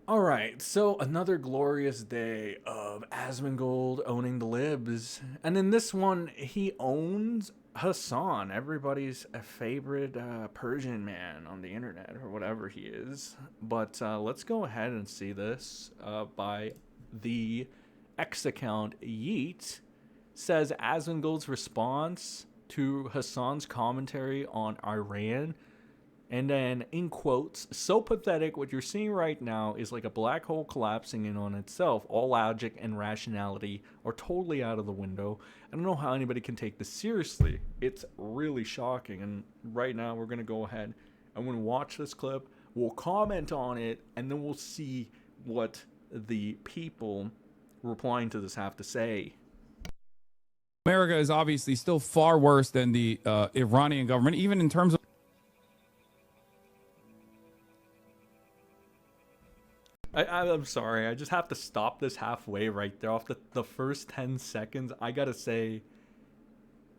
All right, so another glorious day of Asmongold owning the libs. And in this one, he owns Hasan, everybody's favorite Persian man on the internet or whatever he is. But let's go ahead and see this by the X account Yeet. Says Asmongold's response to Hasan's commentary on Iran, and then, in quotes, so pathetic, what you're seeing right now is like a black hole collapsing in on itself. All logic and rationality are totally out of the window. I don't know how anybody can take this seriously. It's really shocking. And right now, we're going to go ahead. I'm going to watch this clip. We'll comment on it, and then we'll see what the people replying to this have to say. America is obviously still far worse than the Iranian government, even in terms of. I'm sorry. I just have to stop this halfway right there. Off the first 10 seconds, I gotta say,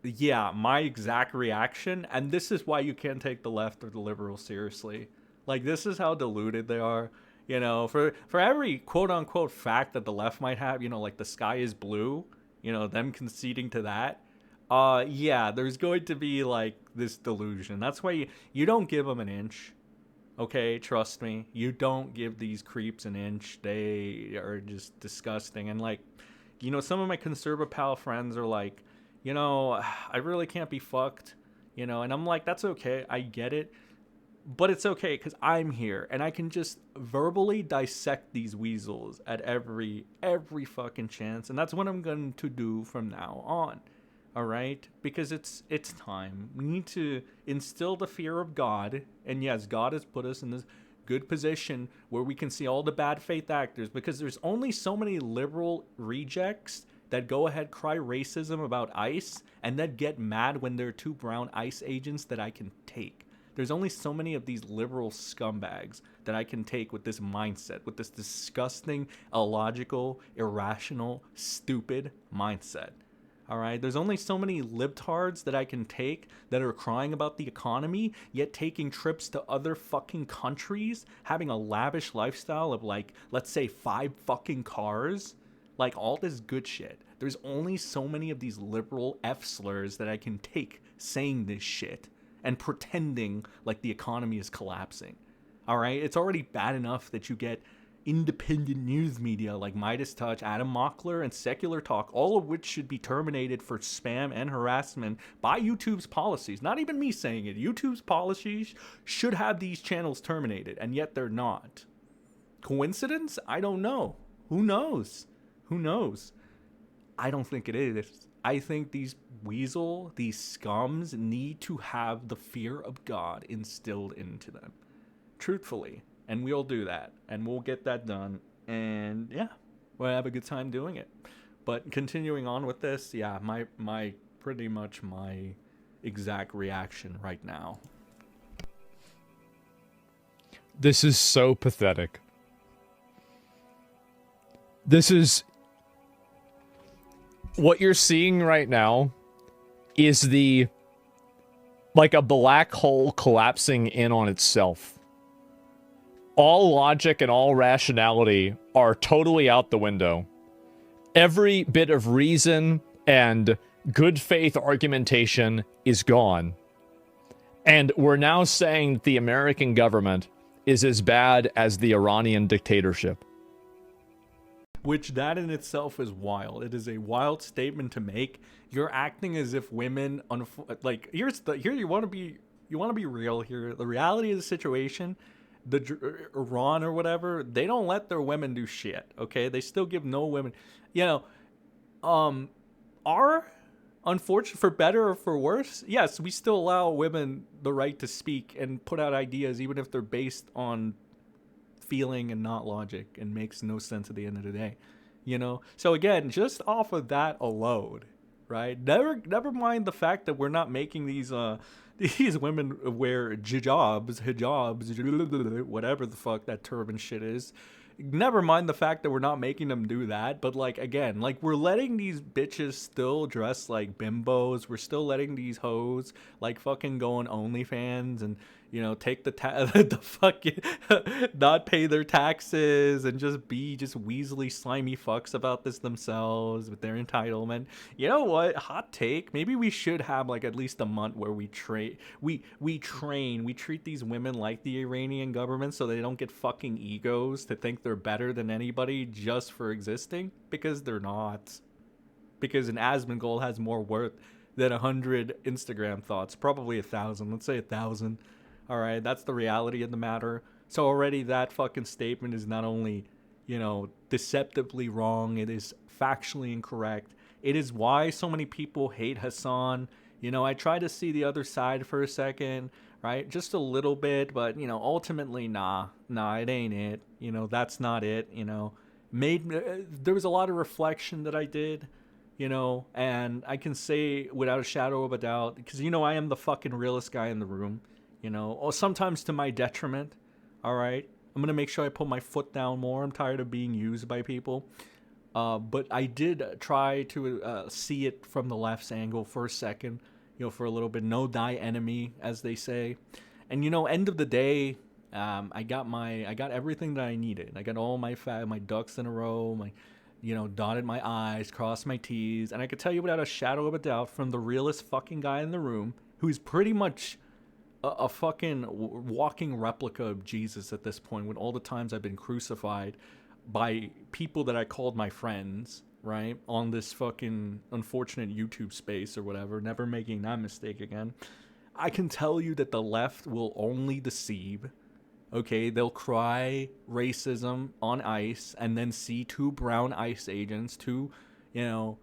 yeah, my exact reaction, and this is why you can't take the left or the liberals seriously. Like, this is how deluded they are. You know, for every quote unquote fact that the left might have, you know, like the sky is blue, you know, them conceding to that. Yeah, there's going to be like this delusion. That's why you don't give them an inch. Okay, trust me. You don't give these creeps an inch. They are just disgusting. And like, you know, some of my conservative pal friends are like, you know, I really can't be fucked, you know, and I'm like, that's okay. I get it. But it's okay because I'm here and I can just verbally dissect these weasels at every fucking chance. And that's what I'm going to do from now on. All right, because it's time. We need to instill the fear of God, and yes, God has put us in this good position where we can see all the bad faith actors, because there's only so many liberal rejects that go ahead cry racism about ICE and then get mad when there are two brown ICE agents that I can take. There's only so many of these liberal scumbags that I can take with this mindset, with this disgusting, illogical, irrational, stupid mindset. All right, there's only so many libtards that I can take that are crying about the economy, yet taking trips to other fucking countries, having a lavish lifestyle of like, let's say 5 fucking cars, like all this good shit. There's only so many of these liberal F slurs that I can take saying this shit and pretending like the economy is collapsing. All right, it's already bad enough that you get independent news media like Midas Touch, Adam Mockler, and Secular Talk, all of which should be terminated for spam and harassment by YouTube's policies. Not even me saying it. YouTube's policies should have these channels terminated, and yet they're not. Coincidence? I don't know. Who knows? Who knows? I don't think it is. I think these these scums need to have the fear of God instilled into them. Truthfully. And we'll do that, and we'll get that done, and yeah, we'll have a good time doing it. But continuing on with this, yeah, my pretty much my exact reaction right now. This is so pathetic. This is what you're seeing right now is the like a black hole collapsing in on itself. All logic and all rationality are totally out the window. Every bit of reason and good faith argumentation is gone. And we're now saying the American government is as bad as the Iranian dictatorship. Which that in itself is wild. It is a wild statement to make. You're acting as if women like here you want to be real here. The reality of the situation, the Iran or whatever, they don't let their women do shit. Okay, they still give no women, you know, are unfortunate for better or for worse. Yes, we still allow women the right to speak and put out ideas, even if they're based on feeling and not logic and makes no sense at the end of the day. You know, so again, just off of that alone, right? Never mind the fact that we're not making these women wear hijabs, whatever the fuck that turban shit is. never mind the fact that we're not making them do that, but like again, like we're letting these bitches still dress like bimbos. We're still letting these hoes like fucking go on OnlyFans and take the the fucking not pay their taxes and just be just weaselly slimy fucks about this themselves with their entitlement. You know what? Hot take. Maybe we should have like at least a month where we train. We train. We treat these women like the Iranian government so they don't get fucking egos to think they're better than anybody just for existing, because they're not. Because an Asmongold has more worth than 100 Instagram thoughts, probably 1,000. Let's say 1,000. All right, that's the reality of the matter. So already that fucking statement is not only, deceptively wrong, it is factually incorrect. It is why so many people hate Hasan. I try to see the other side for a second, right? Just a little bit, but ultimately, nah, it ain't it. That's not it. There was a lot of reflection that I did, and I can say without a shadow of a doubt, because I am the fucking realest guy in the room. Or sometimes to my detriment. All right, I'm gonna make sure I put my foot down more. I'm tired of being used by people. But I did try to see it from the left's angle for a second, for a little bit. No die enemy, as they say. And end of the day, I got everything that I needed. I got all my ducks in a row. Dotted my I's, crossed my T's, and I could tell you without a shadow of a doubt, from the realest fucking guy in the room, who's pretty much a fucking walking replica of Jesus at this point, with all the times I've been crucified by people that I called my friends, right? On this fucking unfortunate YouTube space or whatever, never making that mistake again. I can tell you that the left will only deceive. Okay, they'll cry racism on ICE and then see two brown ICE agents, two,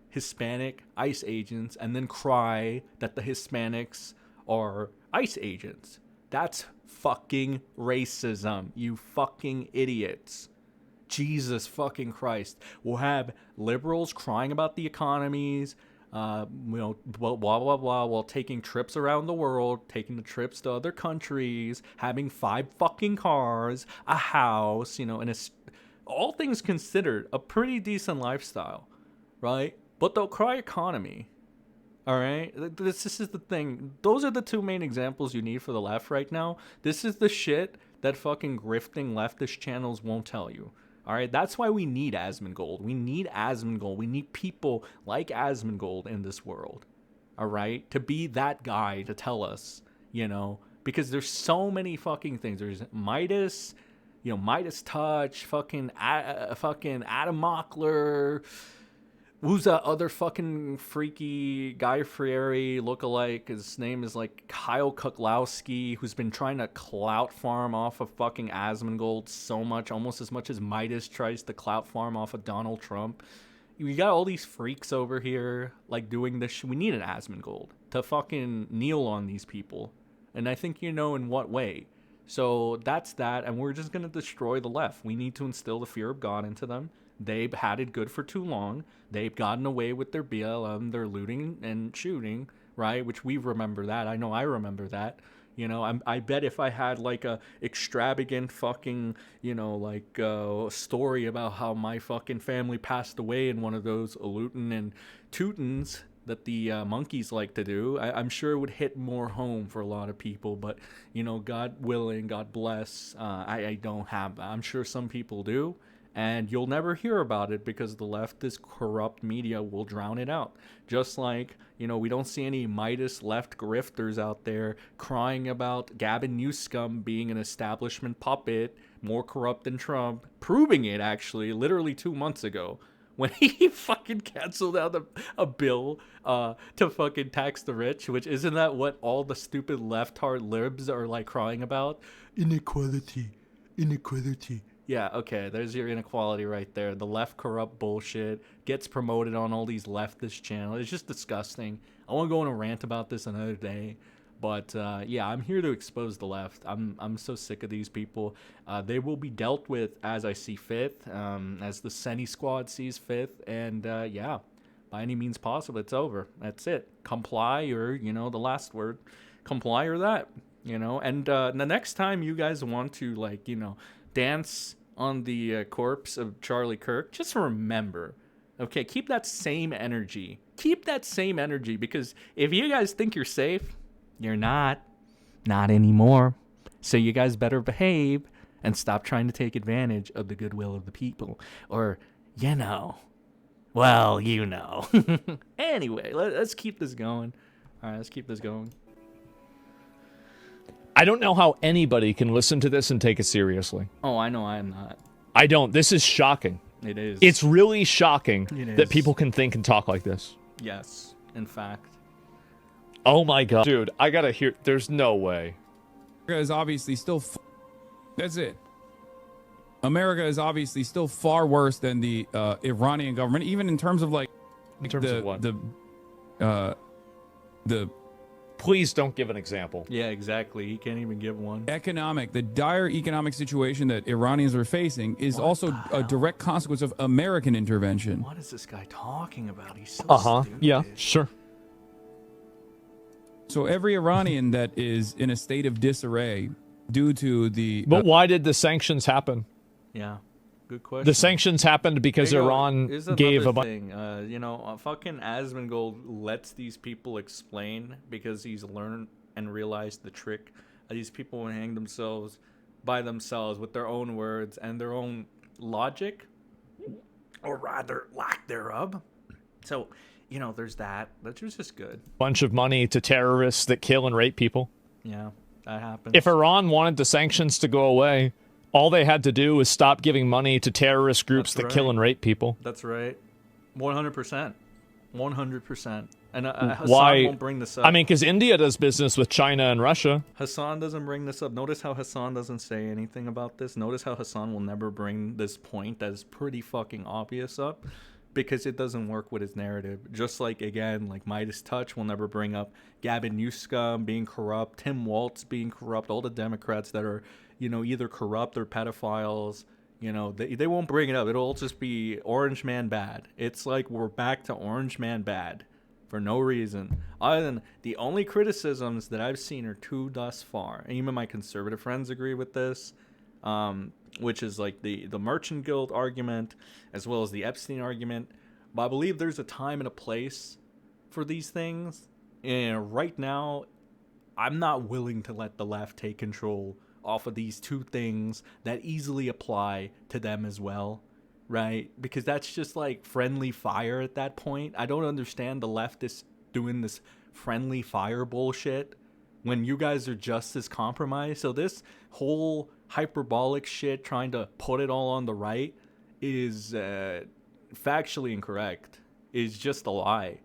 Hispanic ICE agents, and then cry that the Hispanics are ICE agents. That's fucking racism, you fucking idiots. Jesus fucking Christ. We'll have liberals crying about the economies, blah, blah, blah, while taking trips around the world, taking the trips to other countries, having 5 fucking cars, a house, and all things considered, a pretty decent lifestyle, right? But they'll cry economy. All right, this is the thing. Those are the two main examples you need for the left right now. This is the shit that fucking grifting leftist channels won't tell you. All right, that's why we need Asmongold. We need Asmongold. We need people like Asmongold in this world. All right, to be that guy to tell us, because there's so many fucking things. There's Midas, Midas Touch, fucking Adam Mockler. Who's that other fucking freaky Guy Fieri lookalike? His name is like Kyle Kuklowski, who's been trying to clout farm off of fucking Asmongold so much, almost as much as Midas tries to clout farm off of Donald Trump. We got all these freaks over here, like, doing this. We need an Asmongold to fucking kneel on these people. And I think you know in what way. So that's that, and we're just going to destroy the left. We need to instill the fear of God into them. They've had it good for too long. They've gotten away with their BLM, their looting and shooting, right? Which we remember that. I know I remember that. I bet if I had like a extravagant fucking, story about how my fucking family passed away in one of those looting and tootins that the monkeys like to do, I'm sure it would hit more home for a lot of people. But, God willing, God bless, I don't have that. I'm sure some people do. And you'll never hear about it because the leftist corrupt media will drown it out. Just like, we don't see any Midas left grifters out there crying about Gavin Newsom being an establishment puppet, more corrupt than Trump, proving it actually literally 2 months ago when he fucking canceled out a bill to fucking tax the rich, which isn't that what all the stupid left-hard libs are like crying about? Inequality. Yeah, okay, there's your inequality right there. The left corrupt bullshit gets promoted on all these leftist channels. It's just disgusting. I want to go on a rant about this another day. But yeah, I'm here to expose the left. I'm so sick of these people. They will be dealt with as I see fit, as the Seni squad sees fit. And yeah, by any means possible, it's over. That's it. Comply or, the last word. Comply or that, And the next time you guys want to, like, dance on the corpse of Charlie Kirk, just remember, okay, keep that same energy. Keep that same energy, because if you guys think you're safe, you're not. Not anymore. So you guys better behave and stop trying to take advantage of the goodwill of the people. Or, you know. Well, you know. Anyway, let's keep this going. All right, let's keep this going. I don't know how anybody can listen to this and take it seriously. Oh, I know I am not. I don't. This is shocking. It is. It's really shocking It that is. people can think and talk like this. Yes, in fact. Oh my god. Dude, I gotta hear. There's no way. America is obviously still. That's it. America is obviously still far worse than the Iranian government, even in terms of like. In terms of what? The Please don't give an example. Yeah, exactly. He can't even give one. the dire economic situation that Iranians are facing is also a direct consequence of American intervention. What is this guy talking about? He's so stupid. Yeah, sure. So every Iranian that is in a state of disarray due to the But why did the sanctions happen? Yeah. Good question. The sanctions happened because There you go. Iran Here's gave a another bunch. thing. Fucking Asmongold lets these people explain because he's learned and realized the trick. These people will hang themselves by themselves with their own words and their own logic, or rather lack thereof. So, there's that. That was just good. Bunch of money to terrorists that kill and rape people. Yeah, that happens. If Iran wanted the sanctions to go away, all they had to do was stop giving money to terrorist groups That's that kill right. and rape people. That's right. 100%. 100%. And Hasan Why? won't bring this up. I mean, because India does business with China and Russia. Hasan doesn't bring this up. Notice how Hasan doesn't say anything about this. Notice how Hasan will never bring this point that is pretty fucking obvious up, because it doesn't work with his narrative. Just like, again, like Midas Touch will never bring up Gavin Newsom being corrupt, Tim Walz being corrupt, all the Democrats that are, either corrupt or pedophiles. They won't bring it up. It'll just be Orange Man bad. It's like we're back to Orange Man bad for no reason. Other than the only criticisms that I've seen are two thus far. And even my conservative friends agree with this, which is like the Merchant Guild argument as well as the Epstein argument. But I believe there's a time and a place for these things. And right now, I'm not willing to let the left take control off of these two things that easily apply to them as well, right? Because that's just like friendly fire at that point. I don't understand the leftists doing this friendly fire bullshit when you guys are just as compromised. So this whole hyperbolic shit trying to put it all on the right is factually incorrect. It's just a lie.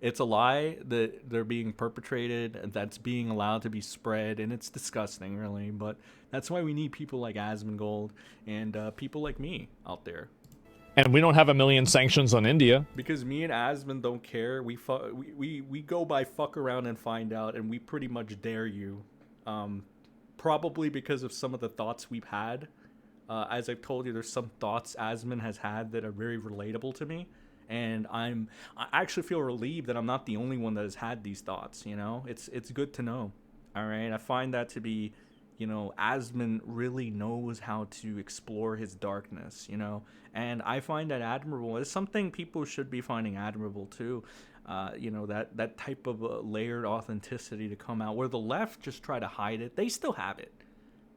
It's a lie that they're being perpetrated, and that's being allowed to be spread, and it's disgusting, really. But that's why we need people like Asmongold and people like me out there. And we don't have a million sanctions on India. Because me and Asmon don't care. We go by fuck around and find out, and we pretty much dare you. Probably because of some of the thoughts we've had. As I've told you, there's some thoughts Asmon has had that are very relatable to me. And I actually feel relieved that I'm not the only one that has had these thoughts, It's good to know, all right? I find that to be, Asmon really knows how to explore his darkness, And I find that admirable. It's something people should be finding admirable, too. That type of layered authenticity to come out. Where the left just try to hide it. They still have it.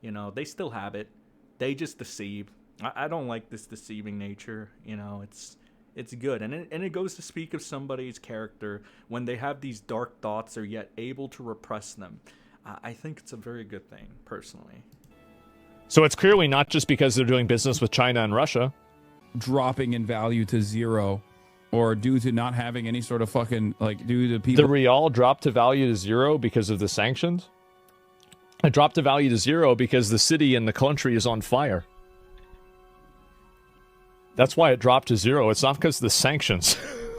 They still have it. They just deceive. I don't like this deceiving nature, It's good, and it goes to speak of somebody's character when they have these dark thoughts, are yet able to repress them. I think it's a very good thing, personally. So it's clearly not just because they're doing business with China and Russia. Dropping in value to zero, or due to not having any sort of fucking, due to people. The real dropped to value to zero because of the sanctions? It dropped to value to zero because the city and the country is on fire. That's why it dropped to zero. It's not because of the sanctions.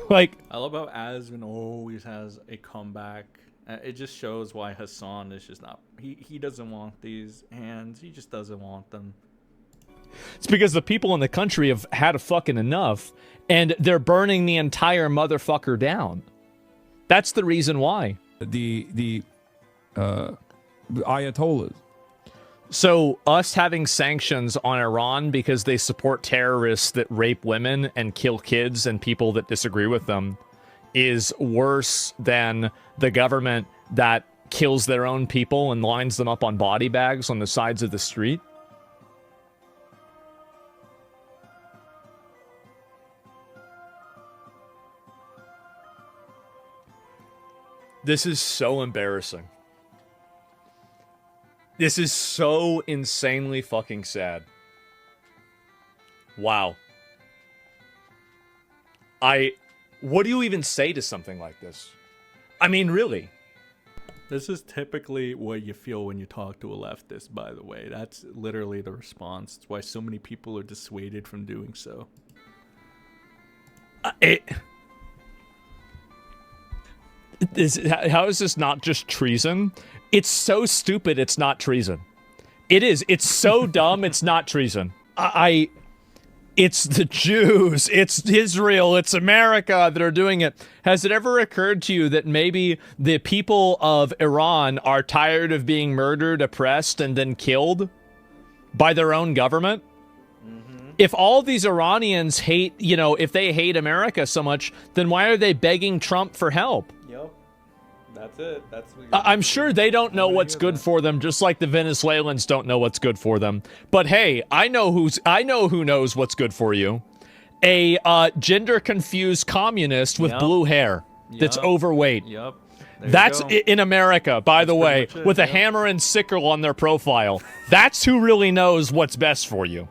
I love how Asmon always has a comeback. It just shows why Hasan is just not... He doesn't want these hands. He just doesn't want them. It's because the people in the country have had a fucking enough, and they're burning the entire motherfucker down. That's the reason why. The Ayatollahs. So us having sanctions on Iran because they support terrorists that rape women and kill kids and people that disagree with them is worse than the government that kills their own people and lines them up on body bags on the sides of the street? This is so embarrassing. This is so insanely fucking sad. Wow. What do you even say to something like this? I mean, really. This is typically what you feel when you talk to a leftist, by the way. That's literally the response. It's why so many people are dissuaded from doing so. How is this not just treason? It's so stupid, it's not treason. It is. It's so dumb, it's not treason. It's the Jews, it's Israel, it's America that are doing it. Has it ever occurred to you that maybe the people of Iran are tired of being murdered, oppressed, and then killed by their own government? If all these Iranians hate, if they hate America so much, then why are they begging Trump for help? Yep. That's it. That's what I'm sure they don't know what's good for them, just like the Venezuelans don't know what's good for them. But hey, I know who knows what's good for you. A gender-confused communist with blue hair that's overweight. Yep. That's in America, by the way, with a hammer and sickle on their profile. That's who really knows what's best for you.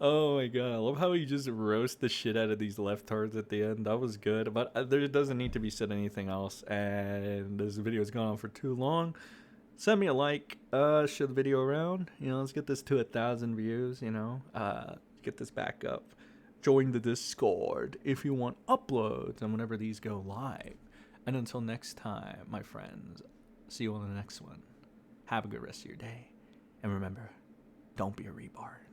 Oh my god, I love how you just roast the shit out of these leftards at the end. That was good, but there doesn't need to be said anything else. And this video has gone on for too long. Send me a like, share the video around. Let's get this to 1,000 views. Get this back up. Join the Discord if you want uploads and whenever these go live. And until next time, my friends, see you on the next one. Have a good rest of your day, and remember, don't be a retard.